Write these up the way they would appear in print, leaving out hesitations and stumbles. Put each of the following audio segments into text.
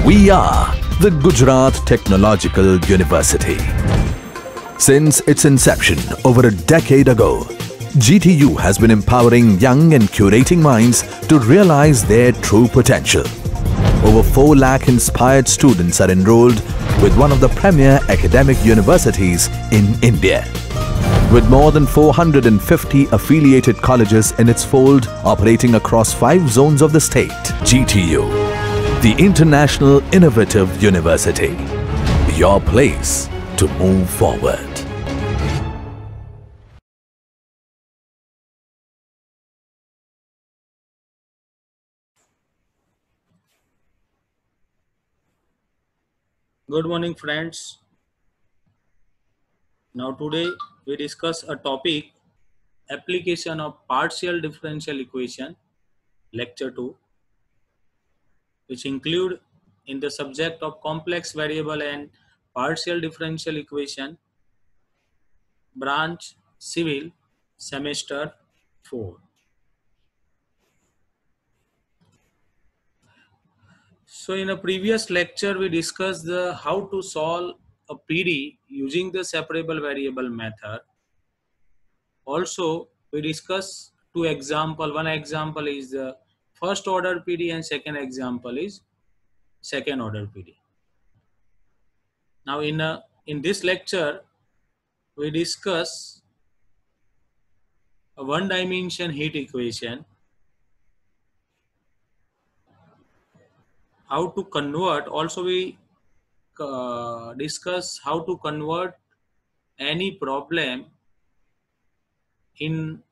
We are the Gujarat Technological University. Since its inception over a decade ago, GTU has been empowering young and curating minds to realize their true potential. Over 4 lakh inspired students are enrolled with one of the premier academic universities in India. With more than 450 affiliated colleges in its fold operating across 5 zones of the state, GTU, the International Innovative University, your place to move forward. Good morning, friends. Now today we discuss a topic, application of partial differential equation, lecture 2, which include in the subject of complex variable and partial differential equation, branch civil, semester 4. So in a previous lecture we discussed the how to solve a PD using the separable variable method. Also, we discuss 2 examples. One example is the first order PD and second example is second order PD. Now, in this lecture, we discuss a one-dimension heat equation, how to convert. Also, we discuss how to convert any problem in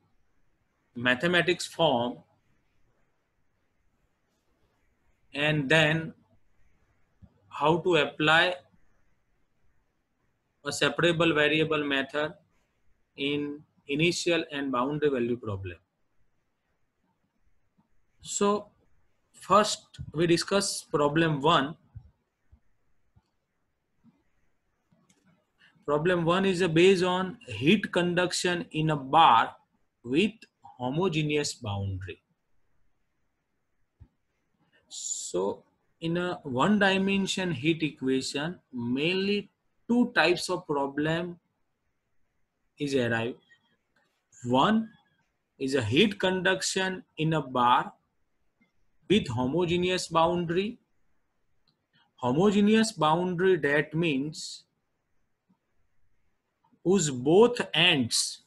mathematics form, and then how to apply a separable variable method in initial and boundary value problem. So first we discuss problem 1. Problem 1 is based on heat conduction in a bar with homogeneous boundary. So in a one dimension heat equation, mainly 2 types of problem is arrived. One is a heat conduction in a bar with homogeneous boundary. Homogeneous boundary, that means whose both ends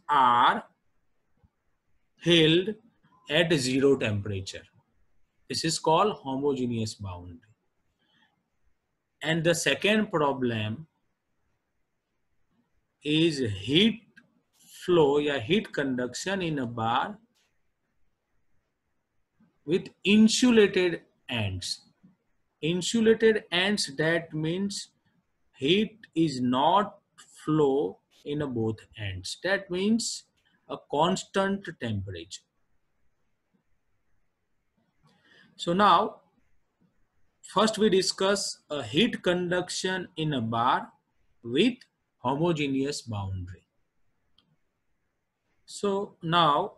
are held at 0 temperature. This is called homogeneous boundary. And the second problem is heat flow or heat conduction in a bar with insulated ends. Insulated ends, that means heat is not flow in both ends. That means a constant temperature. So now first we discuss a heat conduction in a bar with homogeneous boundary. So now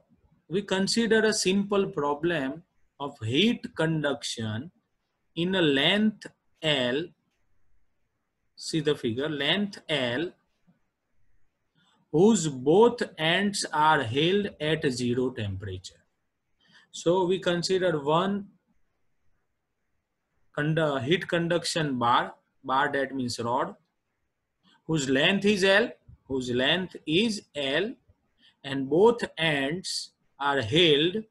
we consider a simple problem of heat conduction in a length L. See the figure, length L, whose both ends are held at 0 temperature. So we consider one heat conduction bar that means rod, whose length is L, and both ends are held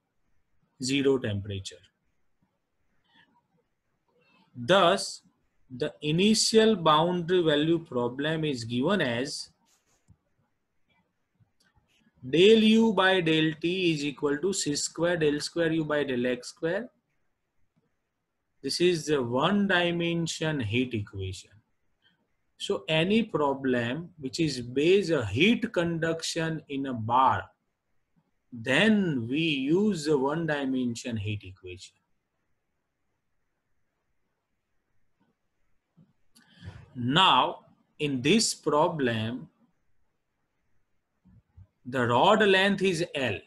0 temperature. Thus, the initial boundary value problem is given as del u by del t is equal to c square del square u by del x square. This is the one dimension heat equation. So any problem which is based on heat conduction in a bar, then we use the one dimension heat equation. Now in this problem, the rod length is L.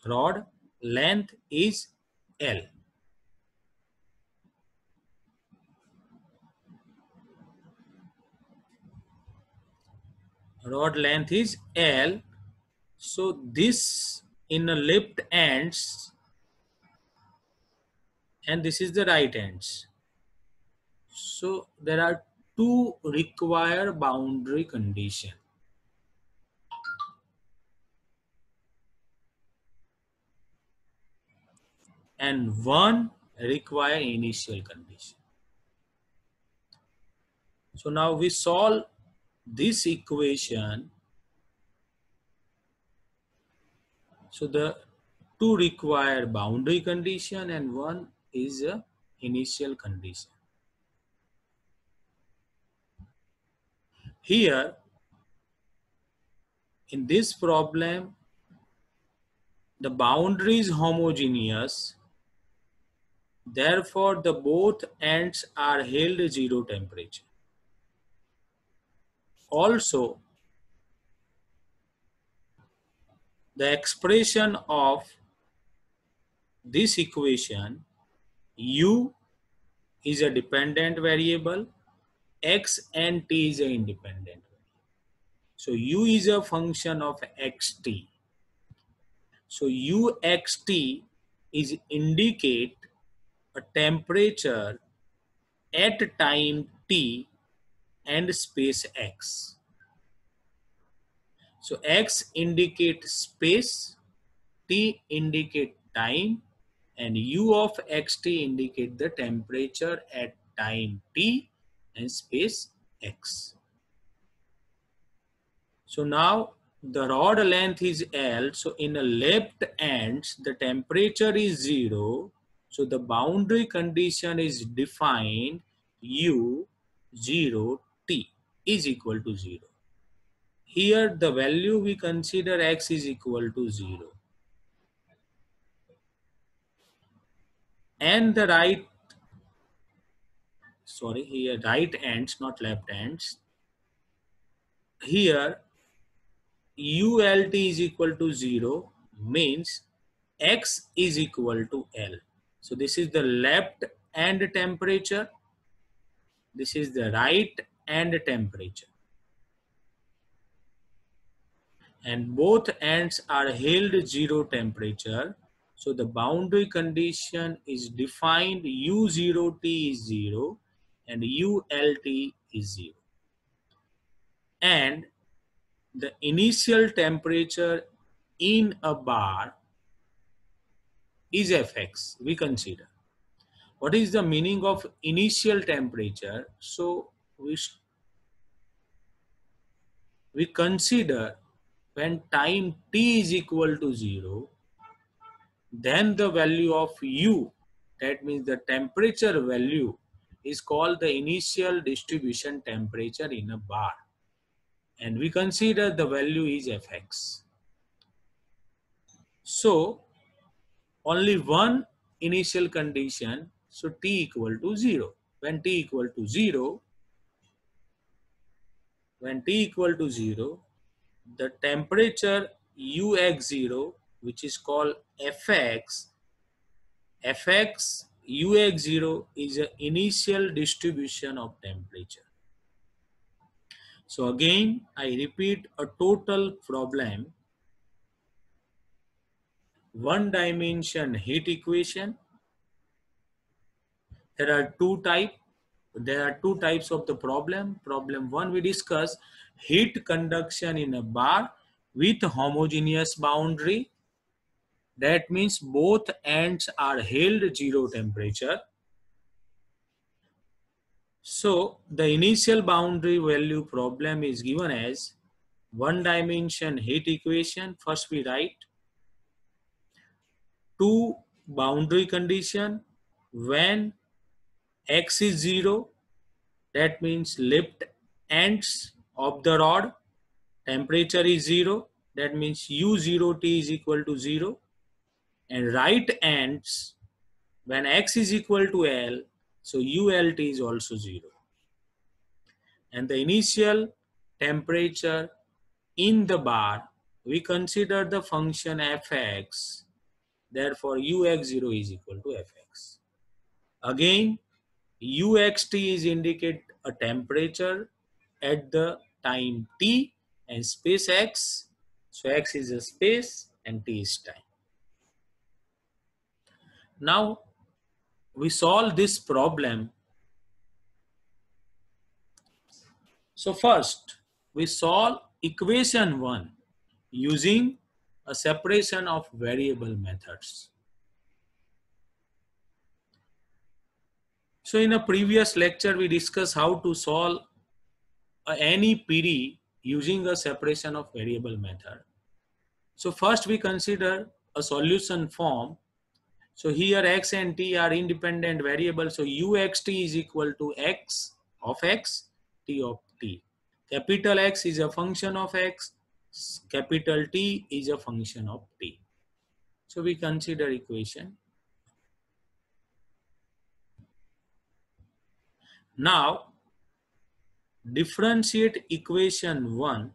Rod length is L. rod length is L. So this in the left ends and this is the right ends. So there are two required boundary condition and one require initial condition. So now we solve this equation. So the two require boundary condition and one is a initial condition. Here in this problem the boundary is homogeneous, therefore the both ends are held zero temperature. Also the expression of this equation, u is a dependent variable, x and t is an independent variable. So u is a function of xt. So uxt is indicate a temperature at time t and space x. So x indicate space, t indicate time, and u of xt indicate the temperature at time t and space x. So now the rod length is L. So in the left ends the temperature is 0. So the boundary condition is defined u 0 t is equal to 0. Here the value we consider x is equal to 0. And the right ends, not left ends. Here ult is equal to 0 means x is equal to L. So this is the left end temperature. This is the right end temperature. And both ends are held zero temperature. So the boundary condition is defined u0t is 0 and ult is 0. And the initial temperature in a bar is Fx, we consider. What is the meaning of initial temperature? So we consider when time t is equal to 0, then the value of u, that means the temperature value, is called the initial distribution temperature in a bar. And we consider the value is Fx. So only one initial condition, so t equal to 0. When t equal to 0, the temperature ux0, which is called Fx ux0 is an initial distribution of temperature. So again, I repeat a total problem. One dimension heat equation. There are two types of the problem. Problem 1 we discuss heat conduction in a bar with homogeneous boundary. That means both ends are held zero temperature. So the initial boundary value problem is given as one dimension heat equation. First we write two boundary condition. When x is 0, that means left ends of the rod temperature is 0, that means u0t is equal to 0, and right ends when x is equal to L, so ult is also 0. And the initial temperature in the bar, we consider the function fx, therefore ux0 is equal to fx. Again, uxt is indicate a temperature at the time t and space x. So x is a space and t is time. Now we solve this problem. So first we solve equation 1 using a separation of variable methods. So in a previous lecture we discussed how to solve any PD using a separation of variable method. So first we consider a solution form. So here x and t are independent variables. So uxt is equal to x of x, t of t. Capital X is a function of x, capital T is a function of t. So we consider equation. Now differentiate equation 1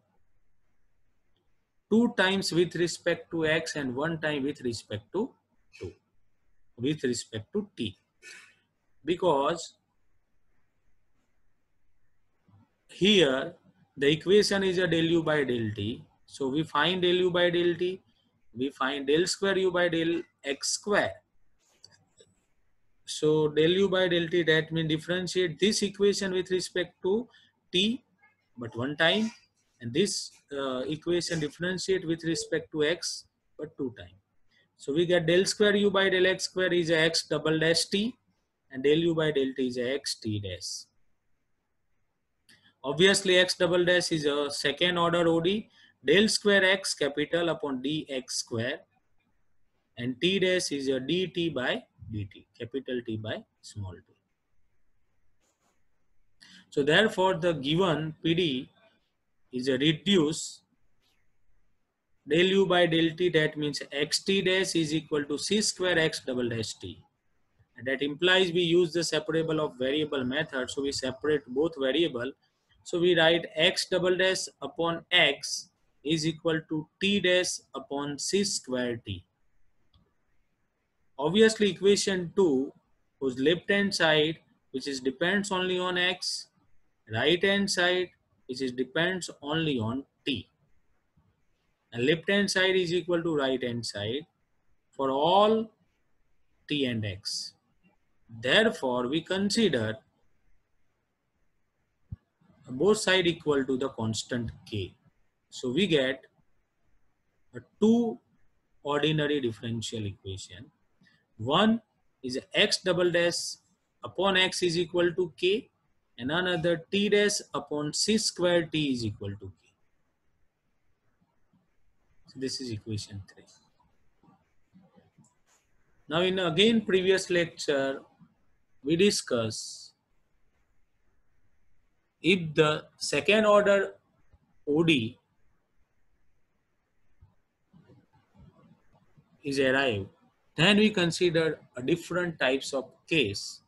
2 times with respect to x and 1 time with respect to t, because here the equation is a del u by del t. So we find del u by del t, we find del square u by del x square. So del u by del t, that means differentiate this equation with respect to t but 1 time, and this equation differentiate with respect to x but 2 times. So we get del square u by del x square is a x double dash t, and del u by del t is a x t dash. Obviously x double dash is a second order OD, del square x capital upon dx square, and t dash is a dt by dt, capital T by small t. So therefore the given PD is a reduce del u by del t, that means xt dash is equal to c square x double dash t. And that implies we use the separable of variable method. So we separate both variable. So we write x double dash upon x is equal to t dash upon c square t. Obviously equation 2 whose left hand side which is depends only on x, right hand side which is depends only on t, and left hand side is equal to right hand side for all t and x. Therefore we consider both side equal to the constant k. So we get a two ordinary differential equation. One is x double dash upon x is equal to k, and another t dash upon c square t is equal to k. So this is equation 3. Now in again previous lecture we discuss if the second order OD is arrived, then we consider a different types of case.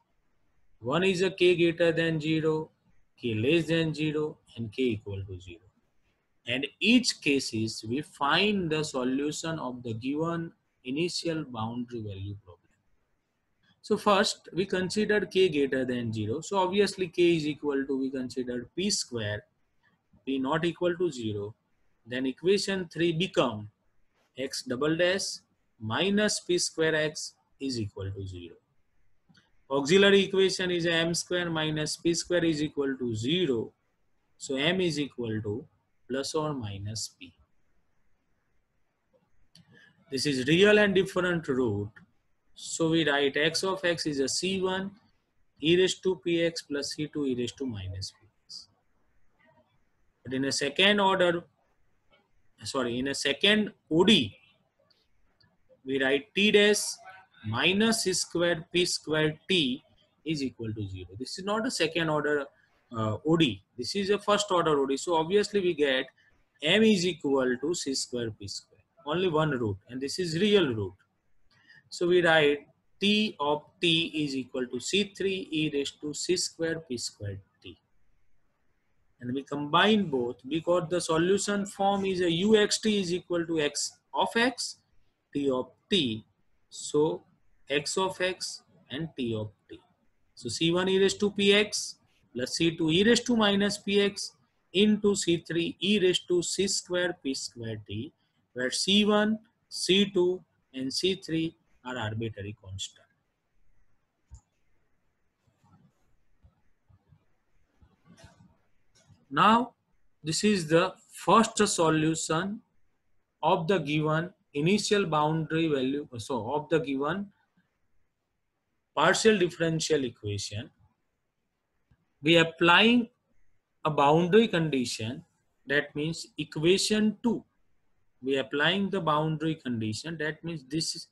One is a k greater than 0, k less than 0, and k equal to 0. And each cases we find the solution of the given initial boundary value problem. So first we consider k greater than 0. So obviously k is equal to, we consider p square, p not equal to 0. Then equation 3 become x double dash minus p square x is equal to 0. Auxiliary equation is m square minus p square is equal to 0. So m is equal to plus or minus p. This is real and different root. So we write x of x is a c1 e raised to px plus c2 e raised to minus px. But in a second order, in a second OD, we write t dash minus c square p square t is equal to 0. This is not a second order OD. This is a first order OD. So obviously we get m is equal to c square p square. Only one root, and this is real root. So we write t of t is equal to c3 e raised to c square p square t. And we combine both because the solution form is a uxt is equal to x of x, t of t. So x of x and t of t. So c1 e raised to px plus c2 e raised to minus px into C3 e raised to c square p square t, where C1, C2 and C3 are arbitrary constant. Now, this is the first solution of the given initial boundary value, so of the given partial differential equation. We are applying a boundary condition, that means equation 2. We are applying the boundary condition, that means this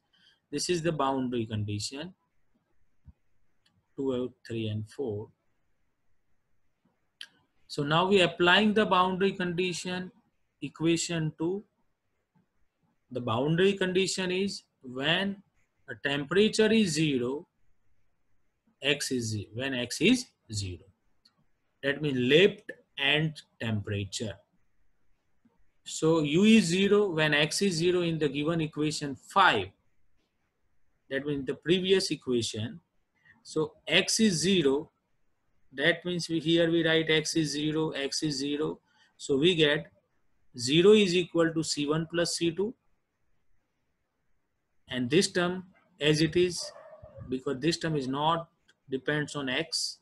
is the boundary condition 2, 3 and 4. So now we are applying the boundary condition equation 2. The boundary condition is when a temperature is 0, x is 0, when x is 0. That means left and temperature. So u is 0 when x is 0 in the given equation 5. That means the previous equation. So x is 0. That means here we write x is 0, x is 0. So we get 0 is equal to C1 plus C2. And this term as it is, because this term is not depends on x.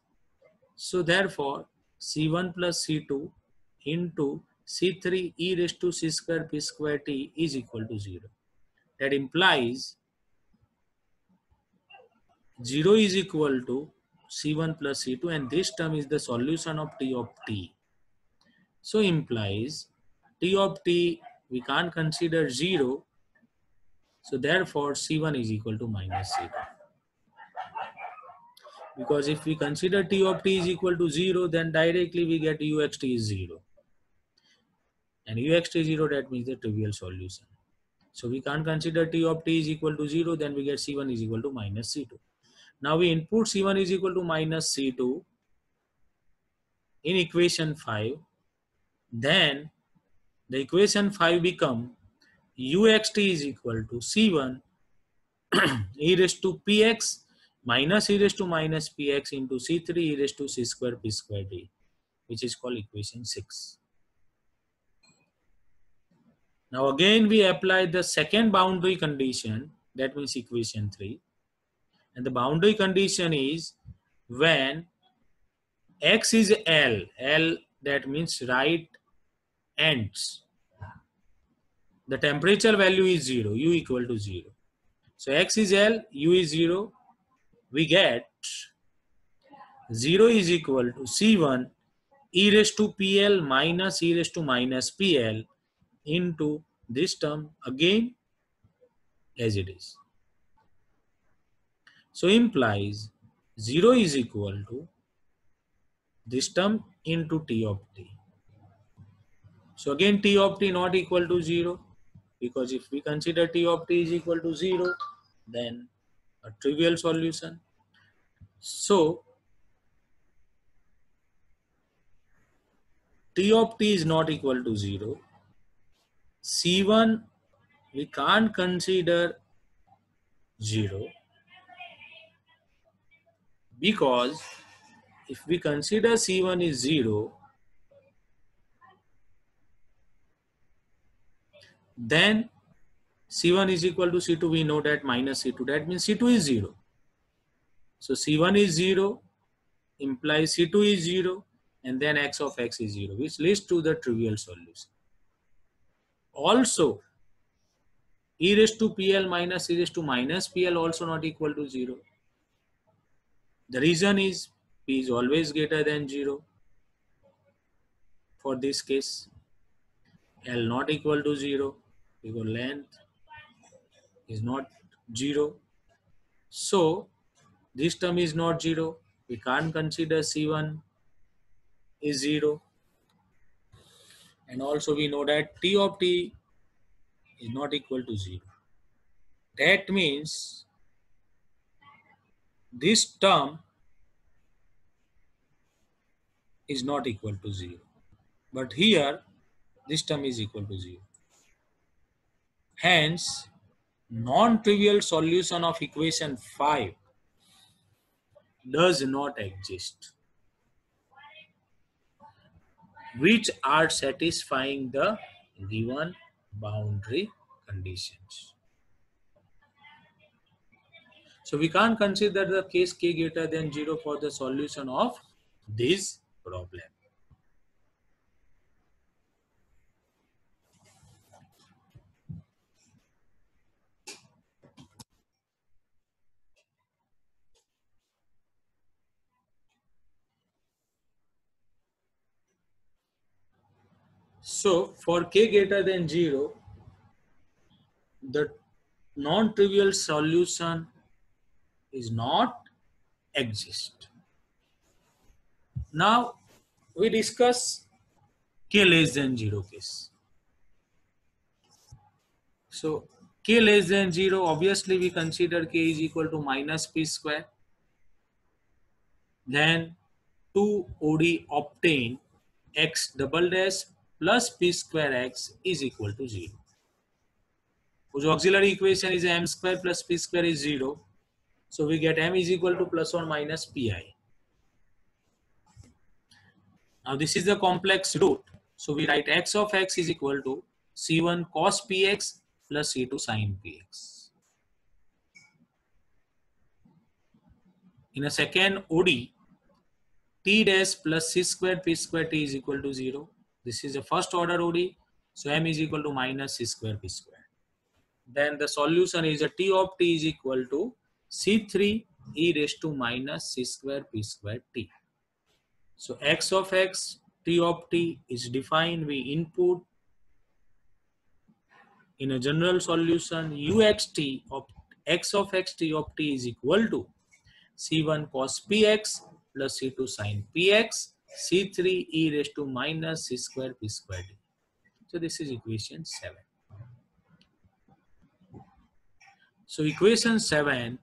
So therefore C1 plus C2 into C3 e raised to c square p square t is equal to 0. That implies 0 is equal to C1 plus C2, and this term is the solution of T of t. So implies T of t we can't consider 0. So therefore C1 is equal to minus C2. Because if we consider T of t is equal to 0, then directly we get uxt is 0. And uxt is 0, that means the trivial solution. So we can't consider T of t is equal to 0, then we get C1 is equal to minus C2. Now we input C1 is equal to minus C2 in equation 5. Then the equation 5 become uxt is equal to C1 e raised to px minus e raised to minus px into C3 e raised to c square p square t, which is called equation 6. Now again we apply the second boundary condition, that means equation 3. And the boundary condition is when x is L, that means right ends, the temperature value is 0, u equal to 0. So x is L, u is 0, we get 0 is equal to C1 e raised to PL minus e raised to minus PL into this term again as it is. So implies 0 is equal to this term into T of t. So again T of t not equal to 0, because if we consider T of t is equal to 0, then a trivial solution. So T of t is not equal to 0. C1 we can't consider 0, because if we consider C1 is 0, then C1 is equal to C2, we know that minus C2, that means C2 is 0. So C1 is 0 implies C2 is 0, and then x of x is 0, which leads to the trivial solution. Also e raised to PL minus e raised to minus PL also not equal to 0. The reason is P is always greater than 0 for this case. L not equal to 0 because length is not 0. So this term is not 0. We can't consider C1 is 0. And also we know that T of t is not equal to 0. That means this term is not equal to 0. But here this term is equal to 0. Hence, non-trivial solution of equation 5 does not exist. which are satisfying the given boundary conditions. So we can't consider the case k greater than 0 for the solution of this problem. So for k greater than 0, the non-trivial solution is not exist. Now we discuss k less than 0 case. So k less than 0, obviously we consider k is equal to minus p square. Then 2OD obtain x double dash plus p square x is equal to 0. Whose auxiliary equation is m square plus p square is 0. So we get m is equal to plus or minus pi. Now this is the complex root. So we write x of x is equal to c1 cos px plus c2 sin px. In a second OD, t dash plus c square p square t is equal to 0. This is the first order OD. So m is equal to minus c square p square. Then the solution is a t of t is equal to c3 e raised to minus c square p square t. So x of x, t of t is defined. We input in a general solution uxt of x of x t of t is equal to c1 cos px plus c2 sin px, c3 e raised to minus c square p square t. So this is equation 7. So equation 7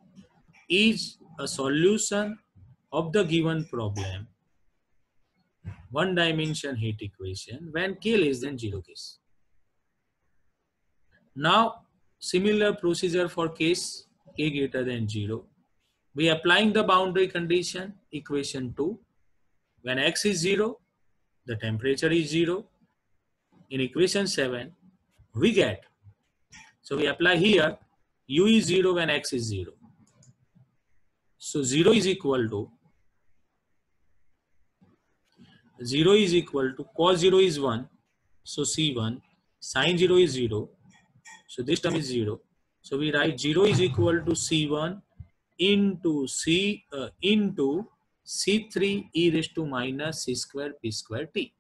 is a solution of the given problem, one dimension heat equation, when k less than 0 case. Now similar procedure for case k greater than 0. We applying the boundary condition equation 2. When x is 0, the temperature is 0. In equation 7 we get, so we apply here u is 0 when x is 0. So 0 is equal to cos 0 is 1, so c1, sin 0 is 0, so this term is 0. So we write 0 is equal to c1 into c3 e raised to minus c square p square t.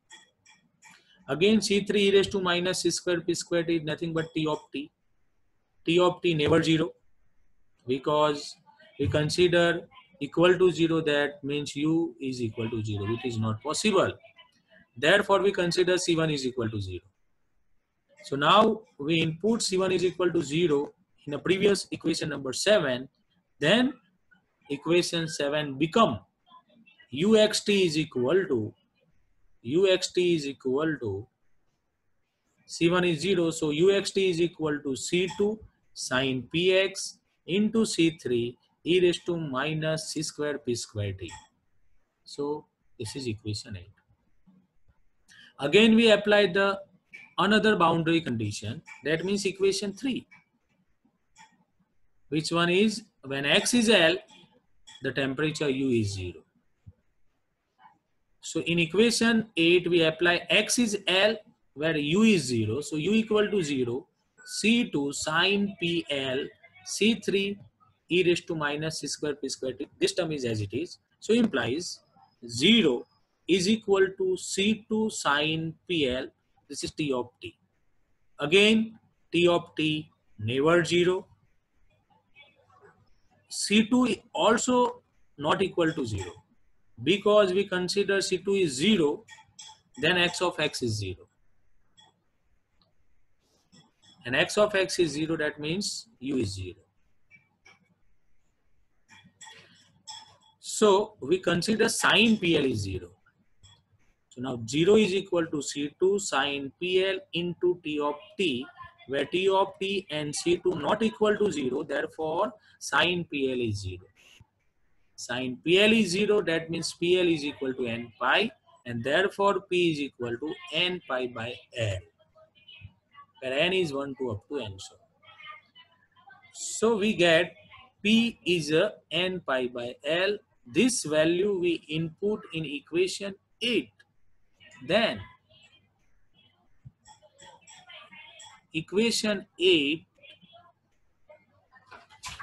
Again c3 e raised to minus c square p square t is nothing but t of t. T of t never 0, because we consider equal to 0, that means u is equal to 0, which is not possible. Therefore we consider c1 is equal to 0. So now we input c1 is equal to 0 in a previous equation number 7. Then equation 7 become uxt is equal to c1 is 0, so uxt is equal to c2 sin px into c3 e raised to minus c square p square t. So this is equation 8. Again we apply the another boundary condition, that means equation 3. Which one is, when x is L, the temperature u is 0. So in equation 8 we apply x is L where u is 0. So u equal to 0, c2 sin pl, c3 e raised to minus c square p square t. This term is as it is. So implies 0 is equal to c2 sin pl. This is t of t. Again t of t never 0. c2 also not equal to 0. Because we consider c2 is 0, then x of x is 0. And x of x is 0, that means u is 0. So we consider sin pl is 0. So now 0 is equal to c2 sin pl into t of t, where t of t and c2 not equal to 0, therefore sin pl is 0. Sin pl is 0, that means pl is equal to n pi and therefore P is equal to n pi by L, where n is 1 to up to n. So we get P is a n pi by L. This value we input in equation 8. Then equation 8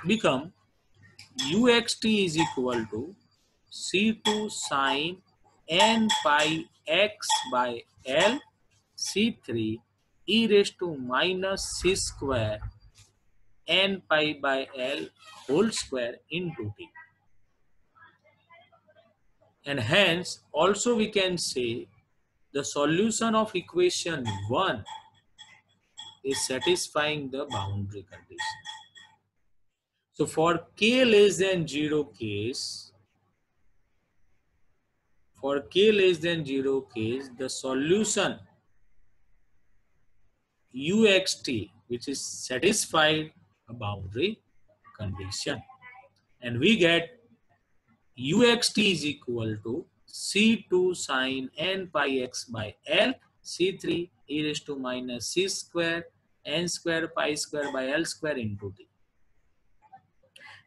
become uxt is equal to C2 sine n pi x by L C3 e raised to minus c square n pi by L whole square into t. And hence also we can say the solution of equation 1 is satisfying the boundary condition. So for k less than 0 case, the solution uxt, which is satisfied a boundary condition, and we get uxt is equal to c2 sine n pi x by L c3 e raised to minus c square n square pi square by L square into t.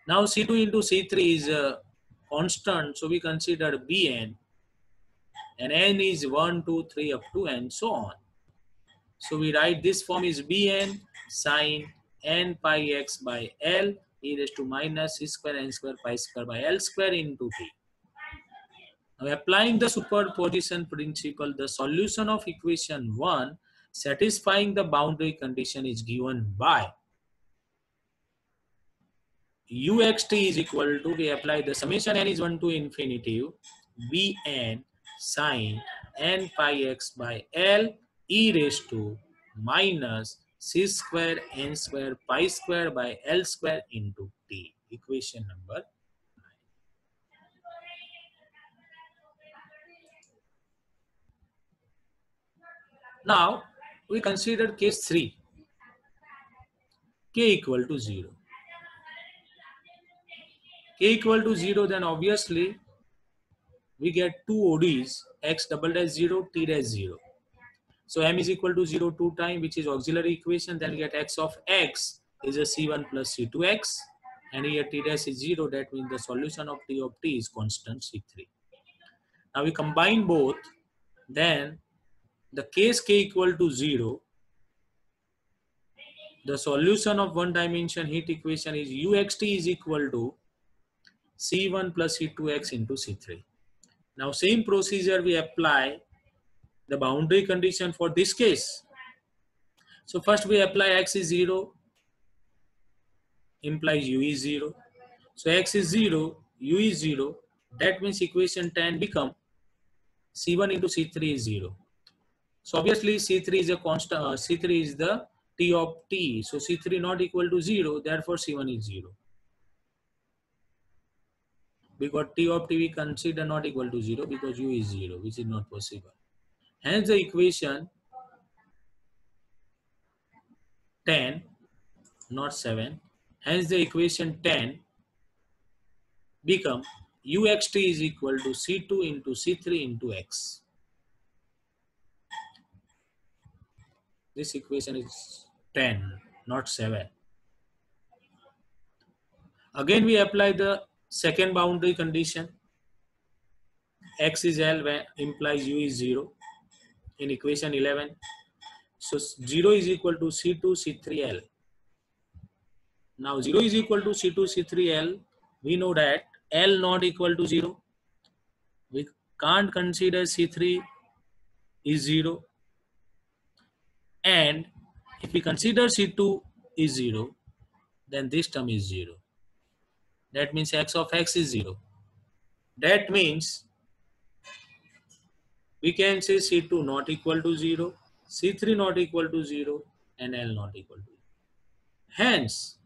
Now c2 into c3 is a constant, so we consider bn, and n is 1, 2, 3 up to n so on. So we write this form is bn sine n pi x by L e raised to minus c square n square pi square by L square into t. Now applying the superposition principle, the solution of equation 1 satisfying the boundary condition is given by uxt is equal to, we apply the summation n is 1 to infinity bn sine n pi x by L e raised to minus c square n square pi square by L square into t. Equation number 9. Now we consider case 3, k equal to 0. K equal to 0, then obviously we get two ODs, x double dash 0, t dash 0. So m is equal to 0 2 times, which is auxiliary equation. Then we get x of x is a c1 plus c2x, and here t dash is 0. That means the solution of t is constant c3. Now we combine both. Then the case k equal to 0, the solution of one dimension heat equation is uxt is equal to c1 plus c2x into c3. Now same procedure we apply the boundary condition for this case. So first we apply x is 0, implies u is 0. So x is 0, u is 0. That means equation 10 become c1 into c3 is 0. So obviously c3 is a constant, c3 is the t of t. So c3 not equal to 0, therefore c1 is 0. Because t of t we consider not equal to 0 because u is 0, which is not possible. Hence the equation 10, not 7. Hence the equation 10 become uxt is equal to c2 into c3 into x. This equation is 10, not 7. Again we apply the second boundary condition. X is L where implies u is 0 in equation 11. So 0 is equal to C2 C3L. Now 0 is equal to C2 C3L. We know that L not equal to 0. We can't consider C3 is 0. And if we consider C2 is 0, then this term is 0. That means x of x is 0. That means we can say C2 not equal to 0, C3 not equal to 0, and L not equal to 0. Hence,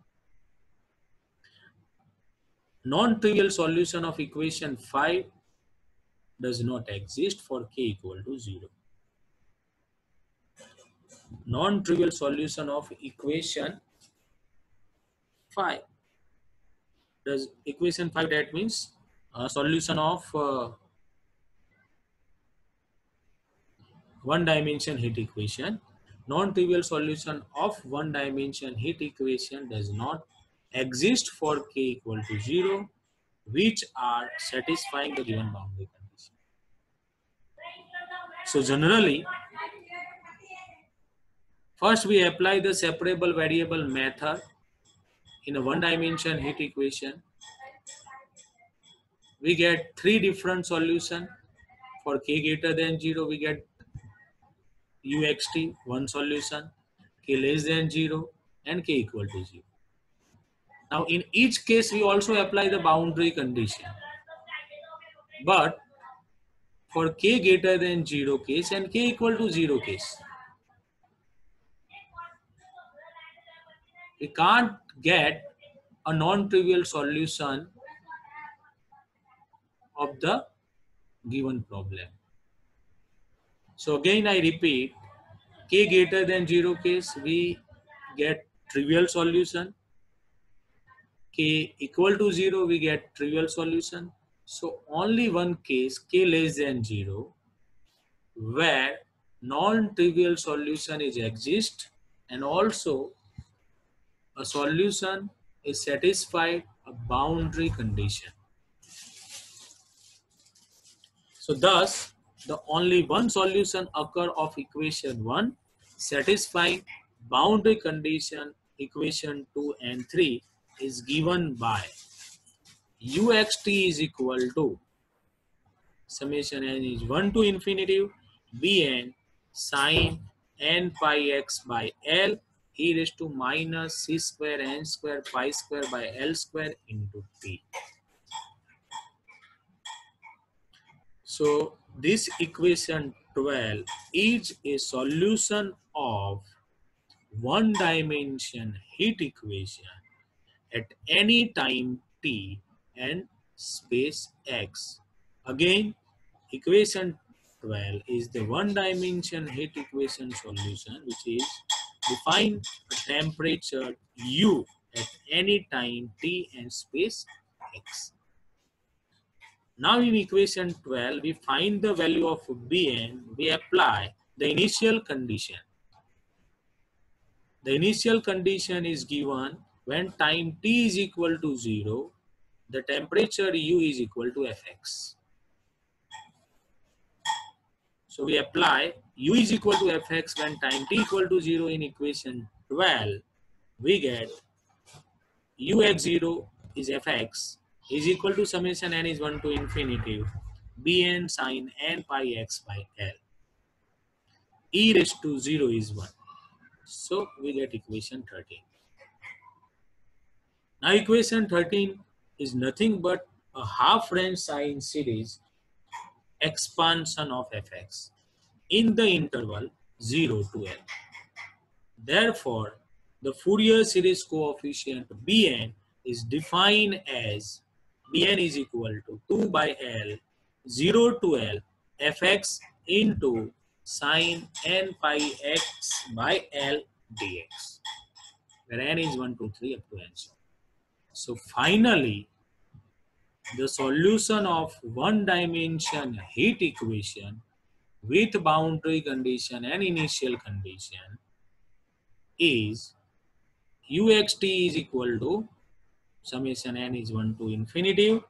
non-trivial solution of equation 5 does not exist for k equal to 0. Non-trivial solution of equation 5. Does equation 5, that means a solution of one-dimension heat equation. Non-trivial solution of one-dimension heat equation does not exist for k equal to 0, which are satisfying the given boundary condition. So generally, first we apply the separable variable method in a one-dimension heat equation. We get three different solutions. For k greater than 0, we get uxt, one solution, k less than 0, and k equal to 0. Now, in each case, we also apply the boundary condition. But for k greater than 0 case and k equal to 0 case, we can't get a non-trivial solution of the given problem. So again, I repeat, k greater than 0 case, we get trivial solution. K equal to 0, we get trivial solution. So only one case, k less than 0, where non-trivial solution is exist, and also a solution is satisfied a boundary condition. So thus, the only one solution occur of equation 1 satisfying boundary condition equation 2 and 3 is given by uxt is equal to summation n is 1 to infinity bn sine n pi x by l e raised to minus c square n square pi square by l square into t. So this equation 12 is a solution of one dimension heat equation at any time t and space x. Again, equation 12 is the one dimension heat equation solution which is define a temperature U at any time t and space x. Now in equation 12, we find the value of Bn, we apply the initial condition. The initial condition is given when time t is equal to 0, the temperature U is equal to Fx. So we apply U is equal to Fx when time t equal to 0 in equation 12. We get Ux0 is Fx is equal to summation n is 1 to infinity Bn sine n pi x by L. E raised to 0 is 1. So we get equation 13. Now equation 13 is nothing but a half range sine series expansion of Fx in the interval 0 to L. Therefore, the Fourier series coefficient Bn is defined as Bn is equal to 2 by L 0 to L Fx into sine n pi x by L dx, where n is 1, 2, 3 up to n. So finally, the solution of one dimension heat equation with boundary condition and initial condition is uxt is equal to summation n is 1 to infinity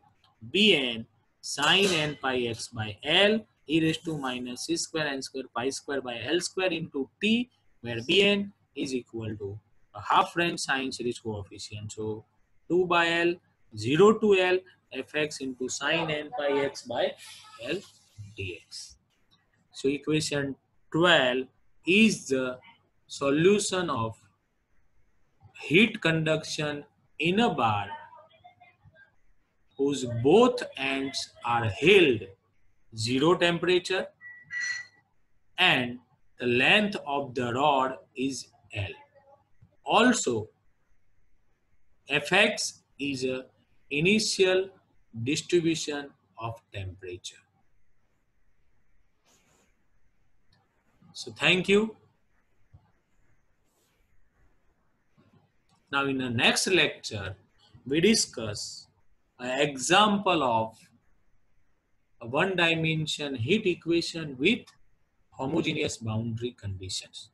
Bn sine n pi x by L e raised to minus c square n square pi square by L square into t, where Bn is equal to a half range sine series coefficient. So 2 by L 0 to L Fx into sine n pi x by L dx. So equation 12 is the solution of heat conduction in a bar whose both ends are held 0 temperature and the length of the rod is L. Also, Fx is a initial distribution of temperature. So thank you. Now in the next lecture, we discuss an example of a one dimension heat equation with homogeneous boundary conditions.